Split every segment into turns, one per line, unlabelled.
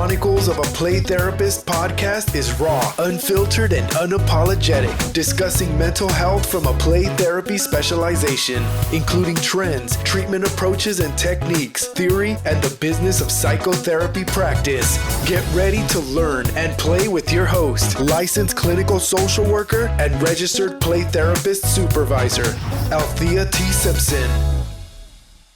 Chronicles of a Play Therapist podcast is raw, unfiltered, and unapologetic, discussing mental health from a play therapy specialization, including trends, treatment approaches and techniques, theory, and the business of psychotherapy practice. Get ready to learn and play with your host, licensed clinical social worker and registered play therapist supervisor, Althea Simpson.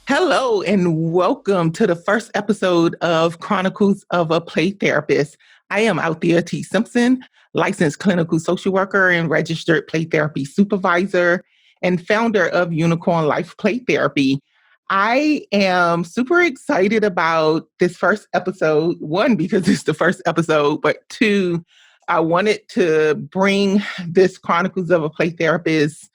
Hello and welcome to the first episode of Chronicles of a Play Therapist. I am Althea Simpson, licensed clinical social worker and registered play therapy supervisor and founder of Unicorn Life Play Therapy. I am super excited about this first episode, one, because it's the first episode, but two, I wanted to bring this Chronicles of a Play Therapist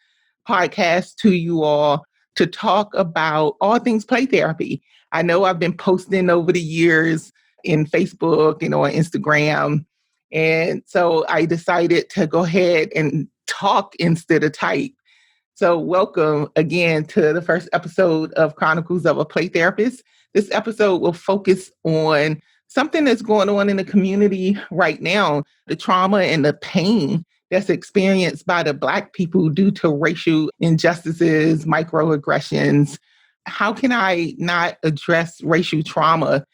podcast to you all to talk about all things play therapy. I know I've been posting over the years in Facebook and on Instagram. And so I decided to go ahead and talk instead of type. So welcome again to the first episode of Chronicles of a Play Therapist. This episode will focus on something that's going on in the community right now, the trauma and the pain that's experienced by the Black people due to racial injustices, microaggressions. How can I not address racial trauma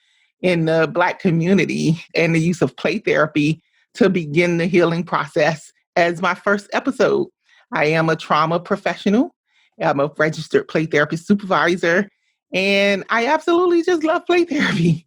in the Black community and the use of play therapy to begin the healing process as my first episode? I am a trauma professional. I'm a registered play therapist supervisor, and I absolutely just love play therapy.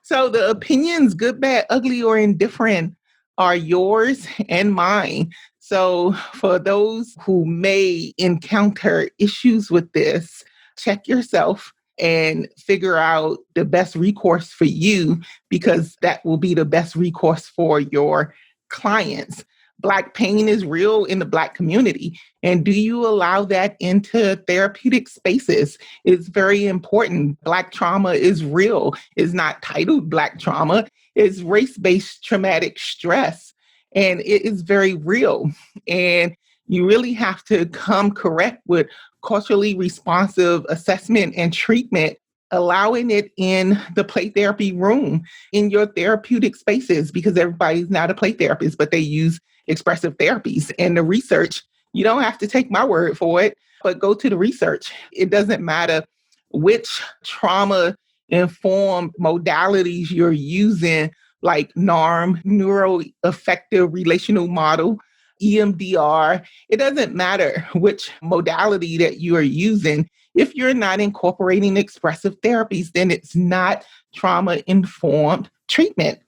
So the opinions, good, bad, ugly, or indifferent, are yours and mine. So for those who may encounter issues with this, check yourself and figure out the best recourse for you, because that will be the best recourse for your clients. Black pain is real in the Black community. And do you allow that into therapeutic spaces? It's very important. Black trauma is real. It's not titled Black trauma. It's race-based traumatic stress. And it is very real. And you really have to come correct with culturally responsive assessment and treatment, allowing it in the play therapy room, in your therapeutic spaces, because everybody's not a play therapist, but they use expressive therapies. And the research, you don't have to take my word for it, but go to the research. It doesn't matter which trauma-informed modalities you're using, like NARM, Neuroaffective Relational Model, EMDR. It doesn't matter which modality that you are using. If you're not incorporating expressive therapies, then it's not trauma-informed treatment.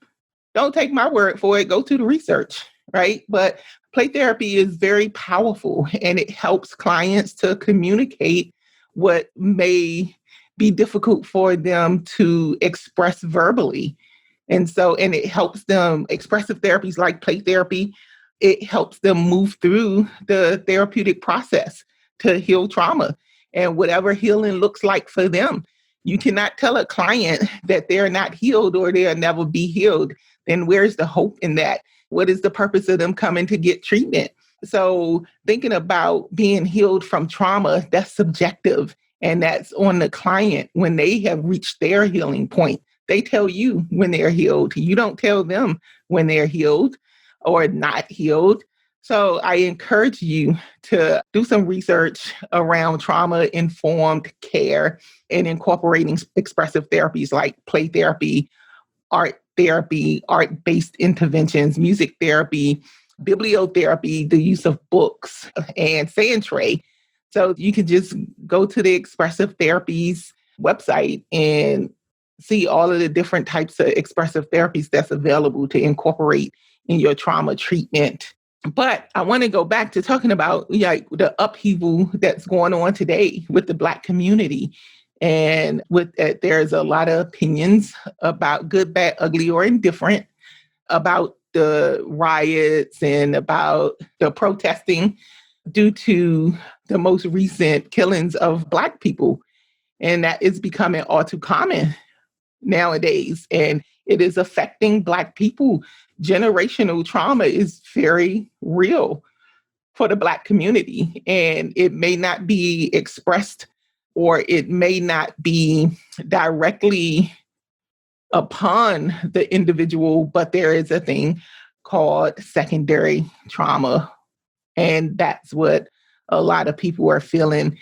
Don't take my word for it. Go to the research, right? But play therapy is very powerful, and it helps clients to communicate what may be difficult for them to express verbally. And it helps them, expressive therapies like play therapy, it helps them move through the therapeutic process to heal trauma and whatever healing looks like for them. You cannot tell a client that they're not healed or they'll never be healed. Then where's the hope in that? What is the purpose of them coming to get treatment? So thinking about being healed from trauma, that's subjective. And that's on the client when they have reached their healing point. They tell you when they're healed. You don't tell them when they're healed or not healed. So I encourage you to do some research around trauma-informed care and incorporating expressive therapies like play therapy, art-based interventions, music therapy, bibliotherapy, the use of books, and sand tray. So you can just go to the Expressive Therapies website and see all of the different types of expressive therapies that's available to incorporate in your trauma treatment. But I want to go back to talking about the upheaval that's going on today with the Black community. And with that, there's a lot of opinions about good, bad, ugly, or indifferent, about the riots and about the protesting due to the most recent killings of Black people. And that is becoming all too common nowadays. And it is affecting Black people. Generational trauma is very real for the Black community. And it may not be expressed, or it may not be directly upon the individual, but there is a thing called secondary trauma. And that's what a lot of people are feeling.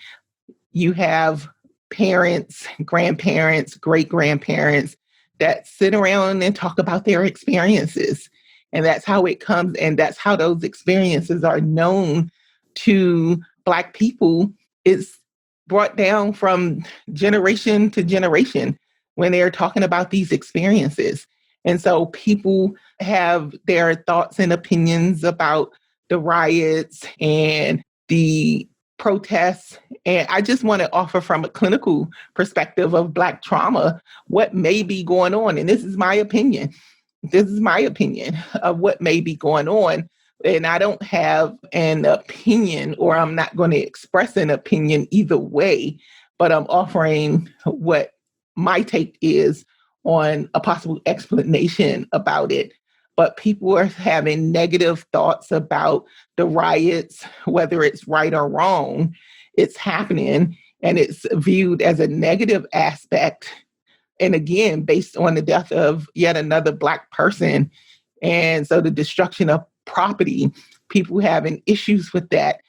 You have parents, grandparents, great grandparents that sit around and talk about their experiences. And that's how it comes. And that's how those experiences are known to Black people. It's brought down from generation to generation when they're talking about these experiences. And so people have their thoughts and opinions about the riots and the protests. And I just want to offer from a clinical perspective of Black trauma, what may be going on. And this is my opinion. This is my opinion of what may be going on. And I don't have an opinion, or I'm not going to express an opinion either way, but I'm offering what my take is on a possible explanation about it. But people are having negative thoughts about the riots, whether it's right or wrong. It's happening, and it's viewed as a negative aspect. And again, based on the death of yet another Black person. And so the destruction of property, people having issues with that.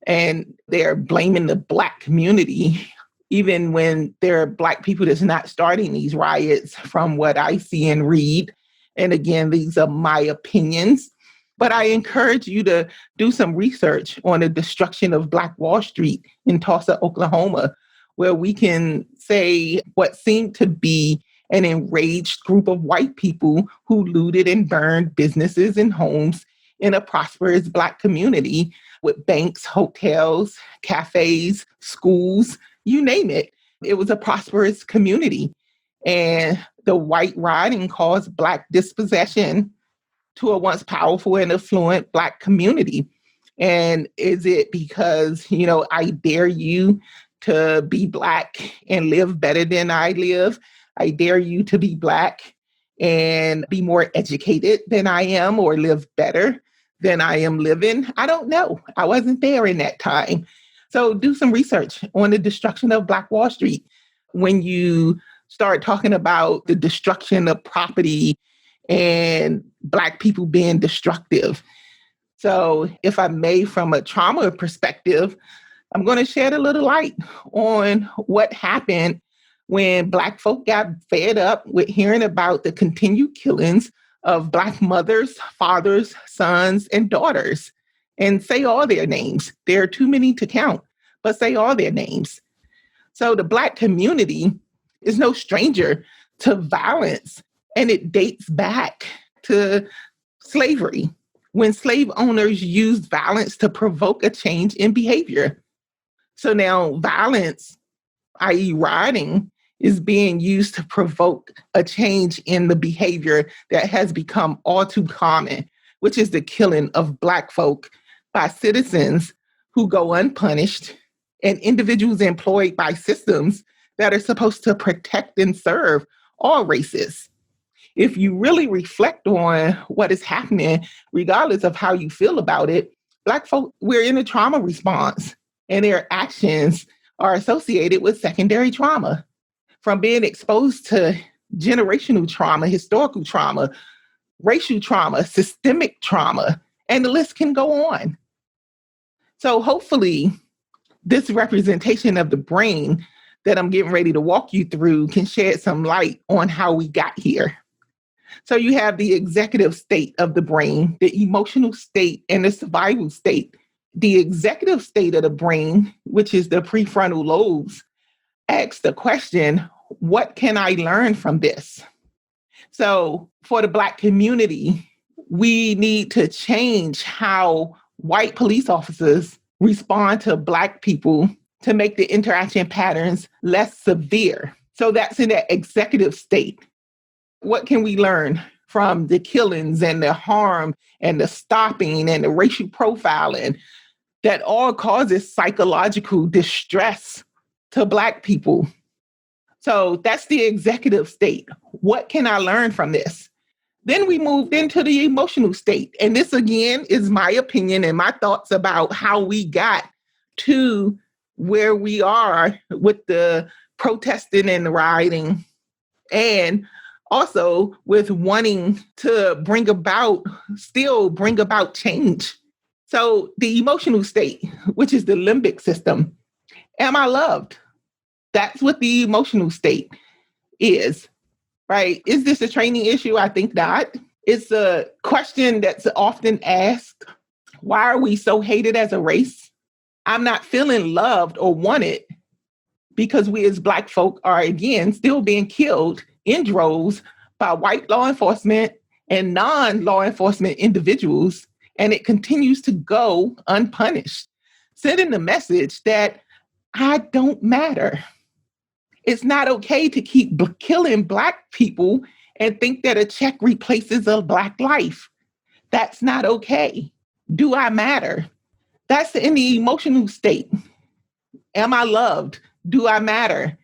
And they're blaming the Black community, even when there are Black people that's not starting these riots, from what I see and read. And again, these are my opinions. But I encourage you to do some research on the destruction of Black Wall Street in Tulsa, Oklahoma, where we can say what seemed to be an enraged group of white people who looted and burned businesses and homes in a prosperous Black community with banks, hotels, cafes, schools, you name it. It was a prosperous community. And the white rioting caused Black dispossession to a once powerful and affluent Black community. And is it because, I dare you to be Black and live better than I live? I dare you to be Black and be more educated than I am, or live better than I am living? I don't know. I wasn't there in that time. So do some research on the destruction of Black Wall Street. When you start talking about the destruction of property and Black people being destructive. So if I may, from a trauma perspective, I'm going to shed a little light on what happened when Black folk got fed up with hearing about the continued killings of Black mothers, fathers, sons, and daughters. And say all their names. There are too many to count, but say all their names. So the Black community is no stranger to violence, and it dates back to slavery, when slave owners used violence to provoke a change in behavior. So now violence, i.e. rioting, is being used to provoke a change in the behavior that has become all too common, which is the killing of Black folk by citizens who go unpunished and individuals employed by systems that are supposed to protect and serve all races. If you really reflect on what is happening, regardless of how you feel about it, Black folk, we're in a trauma response, and their actions are associated with secondary trauma. From being exposed to generational trauma, historical trauma, racial trauma, systemic trauma, and the list can go on. So hopefully, this representation of the brain that I'm getting ready to walk you through can shed some light on how we got here. So you have the executive state of the brain, the emotional state, and the survival state. The executive state of the brain, which is the prefrontal lobes, asks the question, what can I learn from this? So for the Black community, we need to change how white police officers respond to Black people to make the interaction patterns less severe. So that's in that executive state. What can we learn from the killings and the harm and the stopping and the racial profiling that all causes psychological distress to Black people? So that's the executive state. What can I learn from this? Then we moved into the emotional state. And this, again, is my opinion and my thoughts about how we got to where we are with the protesting and the rioting, and also with wanting to still bring about change. So the emotional state, which is the limbic system, am I loved? That's what the emotional state is, right? Is this a training issue? I think not. It's a question that's often asked. Why are we so hated as a race? I'm not feeling loved or wanted because we as Black folk are, again, still being killed in droves by white law enforcement and non-law enforcement individuals, and it continues to go unpunished, sending the message that I don't matter. It's not okay to keep killing Black people and think that a check replaces a Black life. That's not okay. Do I matter? That's in the emotional state. Am I loved? Do I matter?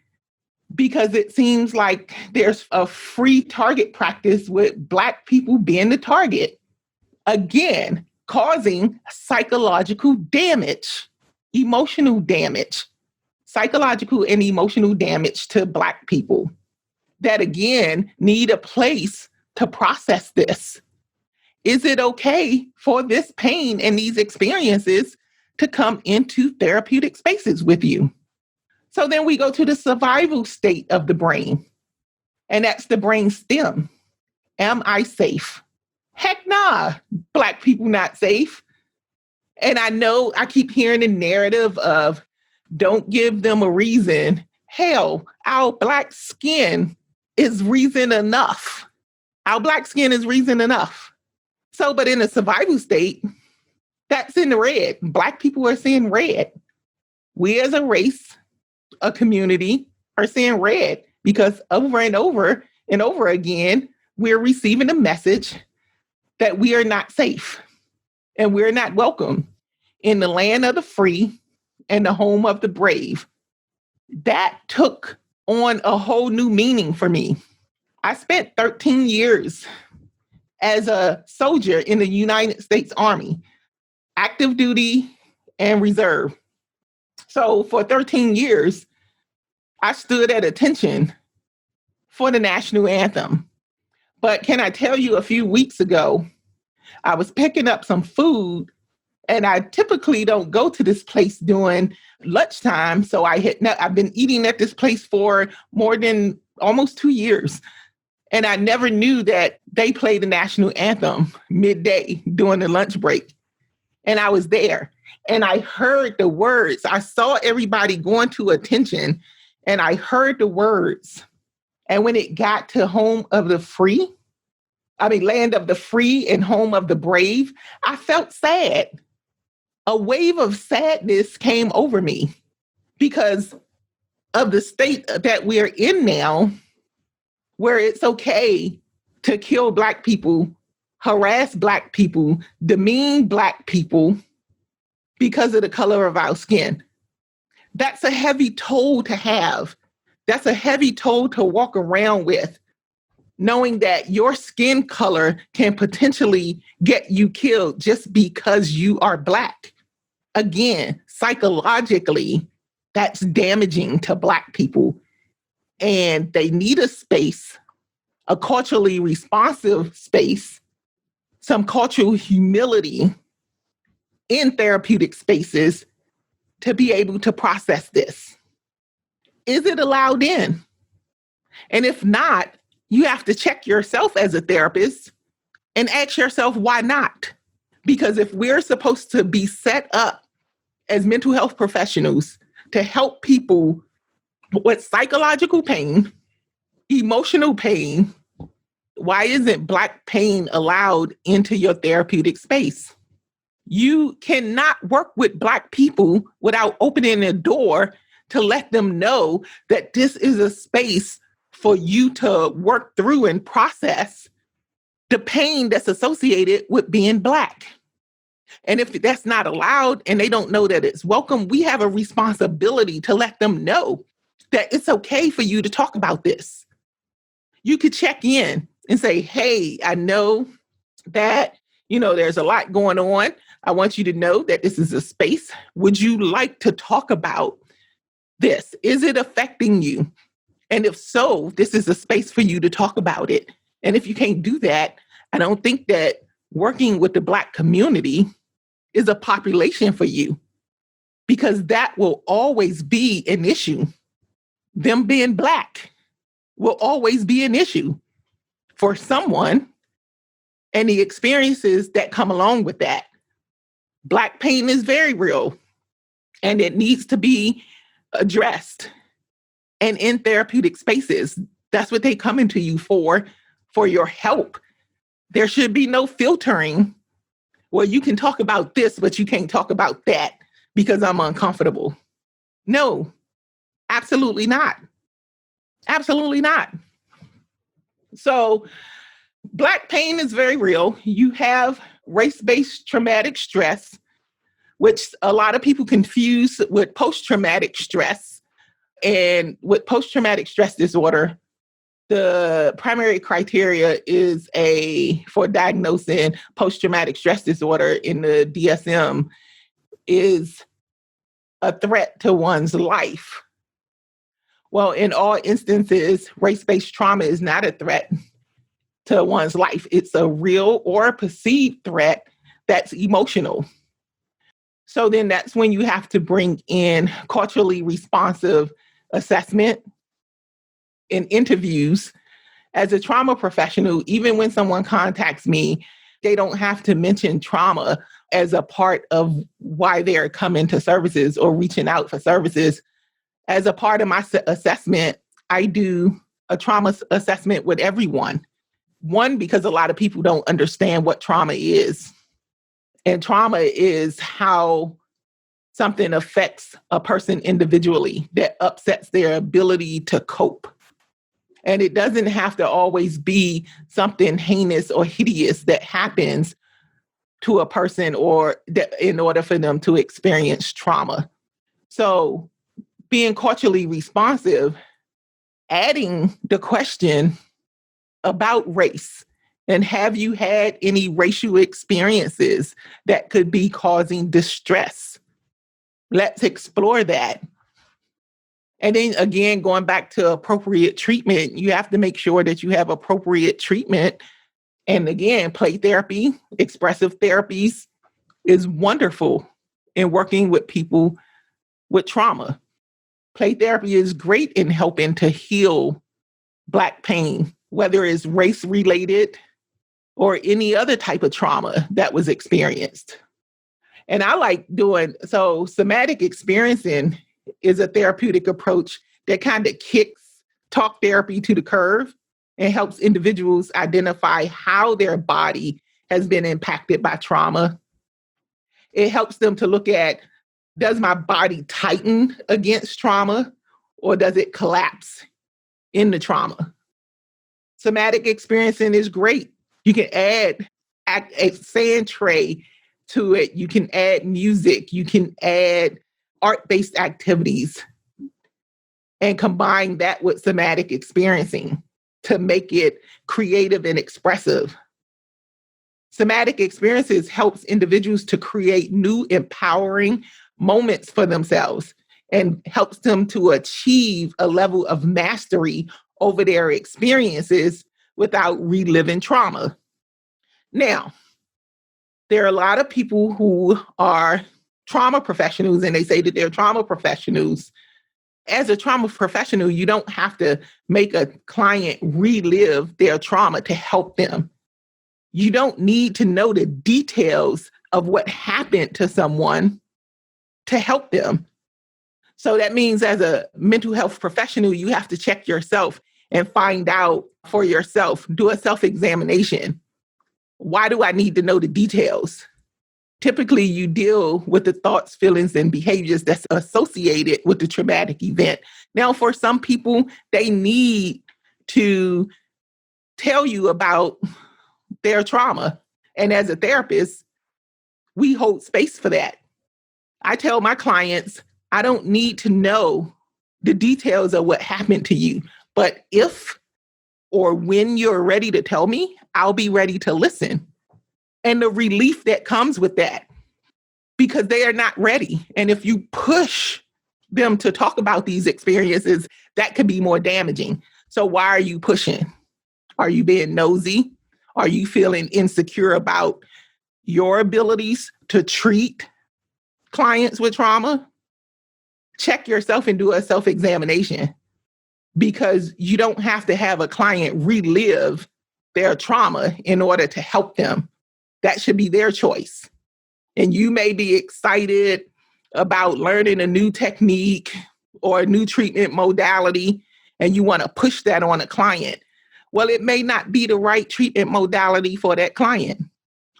Because it seems like there's a free target practice with Black people being the target. Again, causing psychological damage, emotional damage, psychological and emotional damage to Black people that, again, need a place to process this. Is it okay for this pain and these experiences to come into therapeutic spaces with you? So then we go to the survival state of the brain, and that's the brain stem. Am I safe? Heck nah, Black people not safe. And I know I keep hearing the narrative of don't give them a reason. Hell, our Black skin is reason enough. Our Black skin is reason enough. So, but in a survival state, that's in the red. Black people are seeing red. We as a race, a community, are seeing red because over and over again, we're receiving a message that we are not safe and we're not welcome in the land of the free and the home of the brave. That took on a whole new meaning for me. I spent 13 years as a soldier in the United States Army, active duty and reserve. So for 13 years, I stood at attention for the national anthem. But can I tell you, a few weeks ago, I was picking up some food, and I typically don't go to this place during lunchtime. So I've been eating at this place for more than almost 2 years. And I never knew that they played the national anthem midday during the lunch break. And I was there and I heard the words. I saw everybody going to attention and I heard the words. And when it got to land of the free and home of the brave, I felt sad. A wave of sadness came over me because of the state that we're in now, where it's okay to kill Black people, harass Black people, demean Black people because of the color of our skin. That's a heavy toll to have. That's a heavy toll to walk around with, knowing that your skin color can potentially get you killed just because you are Black. Again, psychologically, that's damaging to Black people. And they need a space, a culturally responsive space, some cultural humility in therapeutic spaces to be able to process this. Is it allowed in? And if not, you have to check yourself as a therapist and ask yourself, why not? Because if we're supposed to be set up as mental health professionals to help people with psychological pain, emotional pain, why isn't Black pain allowed into your therapeutic space? You cannot work with Black people without opening a door to let them know that this is a space for you to work through and process the pain that's associated with being Black. And if that's not allowed and they don't know that it's welcome, we have a responsibility to let them know that it's okay for you to talk about this. You could check in and say, hey, I know that, there's a lot going on. I want you to know that this is a space. Would you like to talk about this? Is it affecting you? And if so, this is a space for you to talk about it. And if you can't do that, I don't think that working with the Black community is a population for you, because that will always be an issue. Them being Black will always be an issue for someone, and the experiences that come along with that. Black pain is very real, and it needs to be addressed. And in therapeutic spaces, that's what they come into you for your help. There should be no filtering where you can talk about this, but you can't talk about that because I'm uncomfortable. No, absolutely not. Absolutely not. So Black pain is very real. You have race-based traumatic stress, which a lot of people confuse with post-traumatic stress. And with post-traumatic stress disorder, the primary criteria is for diagnosing post-traumatic stress disorder in the DSM is a threat to one's life. Well, in all instances, race-based trauma is not a threat to one's life. It's a real or perceived threat that's emotional. So then that's when you have to bring in culturally responsive assessment and interviews. As a trauma professional, even when someone contacts me, they don't have to mention trauma as a part of why they're coming to services or reaching out for services. As a part of my assessment, I do a trauma assessment with everyone. One, because a lot of people don't understand what trauma is. And trauma is how something affects a person individually that upsets their ability to cope. And it doesn't have to always be something heinous or hideous that happens to a person or in order for them to experience trauma. So being culturally responsive, adding the question about race, and have you had any racial experiences that could be causing distress? Let's explore that. And then again, going back to appropriate treatment, you have to make sure that you have appropriate treatment. And again, play therapy, expressive therapies is wonderful in working with people with trauma. Play therapy is great in helping to heal Black pain, whether it's race-related or any other type of trauma that was experienced. And I like somatic experiencing is a therapeutic approach that kind of kicks talk therapy to the curve and helps individuals identify how their body has been impacted by trauma. It helps them to look at, does my body tighten against trauma or does it collapse in the trauma? Somatic experiencing is great. You can add a sand tray to it. You can add music. You can add art-based activities and combine that with somatic experiencing to make it creative and expressive. Somatic experiences helps individuals to create new empowering moments for themselves and helps them to achieve a level of mastery over their experiences without reliving trauma. Now, there are a lot of people who are trauma professionals and they say that they're trauma professionals. As a trauma professional, you don't have to make a client relive their trauma to help them. You don't need to know the details of what happened to someone to help them. So that means as a mental health professional, you have to check yourself and find out for yourself, do a self-examination. Why do I need to know the details? Typically, you deal with the thoughts, feelings, and behaviors that's associated with the traumatic event. Now, for some people, they need to tell you about their trauma. And as a therapist, we hold space for that. I tell my clients, I don't need to know the details of what happened to you, but if or when you're ready to tell me, I'll be ready to listen. And the relief that comes with that, because they are not ready. And if you push them to talk about these experiences, that could be more damaging. So why are you pushing? Are you being nosy? Are you feeling insecure about your abilities to treat clients with trauma? Check yourself and do a self-examination, because you don't have to have a client relive their trauma in order to help them. That should be their choice. And you may be excited about learning a new technique or a new treatment modality, and you want to push that on a client. Well, it may not be the right treatment modality for that client,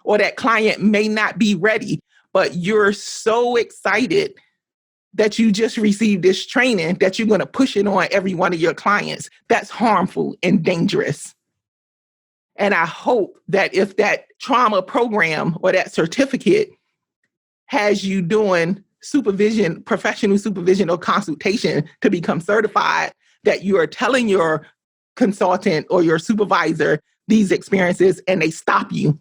or that client may not be ready, but you're so excited that you just received this training that you're going to push it on every one of your clients. That's harmful and dangerous. And I hope that if that trauma program or that certificate has you doing supervision, professional supervision or consultation to become certified, that you are telling your consultant or your supervisor these experiences and they stop you,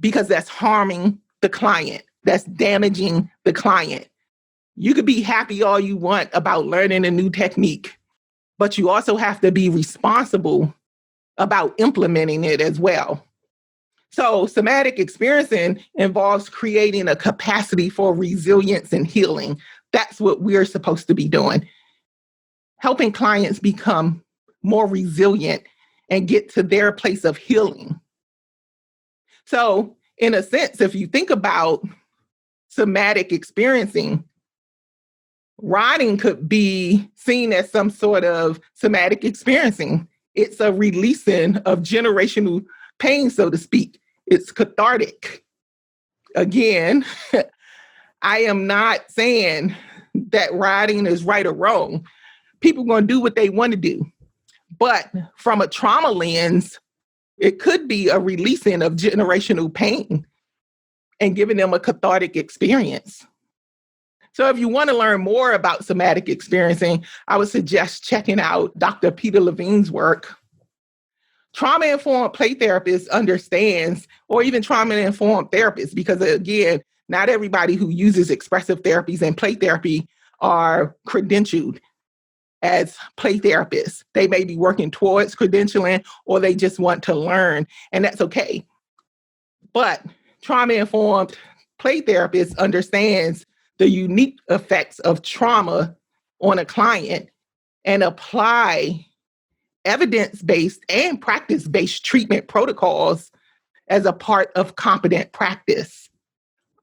because that's harming the client. That's damaging the client. You could be happy all you want about learning a new technique, but you also have to be responsible about implementing it as well. So somatic experiencing involves creating a capacity for resilience and healing. That's what we're supposed to be doing. Helping clients become more resilient and get to their place of healing. So in a sense, if you think about somatic experiencing, riding could be seen as some sort of somatic experiencing. It's a releasing of generational pain, so to speak. It's cathartic. Again, I am not saying that riding is right or wrong. People are going to do what they want to do. But from a trauma lens, it could be a releasing of generational pain and giving them a cathartic experience. So if you want to learn more about somatic experiencing, I would suggest checking out Dr. Peter Levine's work. Trauma-informed play therapist understands, or even trauma-informed therapists, because again, not everybody who uses expressive therapies and play therapy are credentialed as play therapists. They may be working towards credentialing, or they just want to learn, and that's okay. But trauma-informed play therapist understands the unique effects of trauma on a client and apply evidence-based and practice-based treatment protocols as a part of competent practice.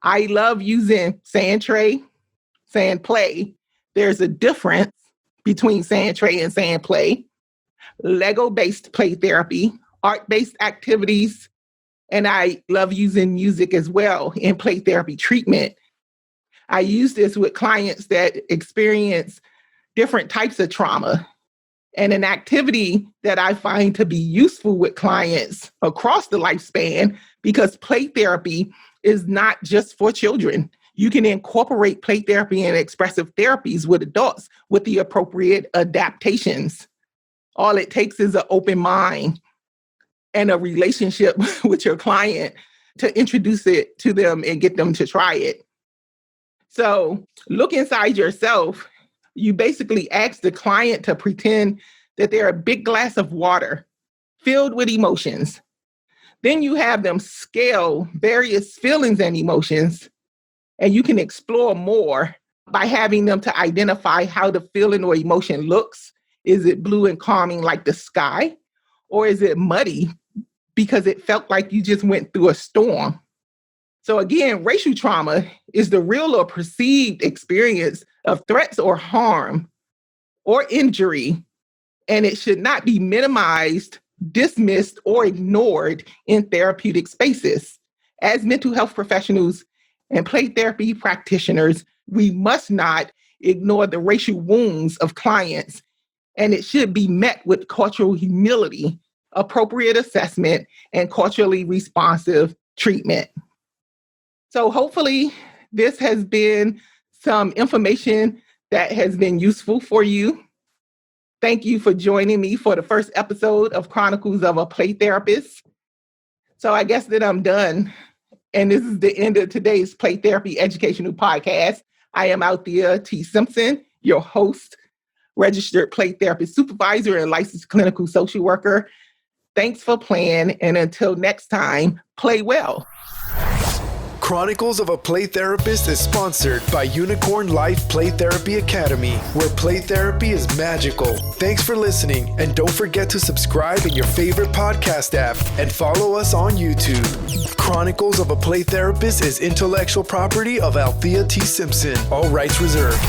I love using sand tray, sand play. There's a difference between sand tray and sand play. Lego-based play therapy, art-based activities, and I love using music as well in play therapy treatment. I use this with clients that experience different types of trauma. And an activity that I find to be useful with clients across the lifespan, because play therapy is not just for children. You can incorporate play therapy and expressive therapies with adults with the appropriate adaptations. All it takes is an open mind and a relationship with your client to introduce it to them and get them to try it. So look inside yourself. You basically ask the client to pretend that they're a big glass of water filled with emotions. Then you have them scale various feelings and emotions, and you can explore more by having them to identify how the feeling or emotion looks. Is it blue and calming like the sky? Or is it muddy because it felt like you just went through a storm? So again, racial trauma is the real or perceived experience of threats or harm or injury, and it should not be minimized, dismissed, or ignored in therapeutic spaces. As mental health professionals and play therapy practitioners, we must not ignore the racial wounds of clients, and it should be met with cultural humility, appropriate assessment, and culturally responsive treatment. So hopefully this has been some information that has been useful for you. Thank you for joining me for the first episode of Chronicles of a Play Therapist. So I guess that I'm done. And this is the end of today's Play Therapy Educational Podcast. I am Althea Simpson, your host, registered play therapist supervisor, and licensed clinical social worker. Thanks for playing, and until next time, play well.
Chronicles of a Play Therapist is sponsored by Unicorn Life Play Therapy Academy, where play therapy is magical. Thanks for listening, and don't forget to subscribe in your favorite podcast app and follow us on YouTube. Chronicles of a Play Therapist is intellectual property of Althea Simpson. All rights reserved.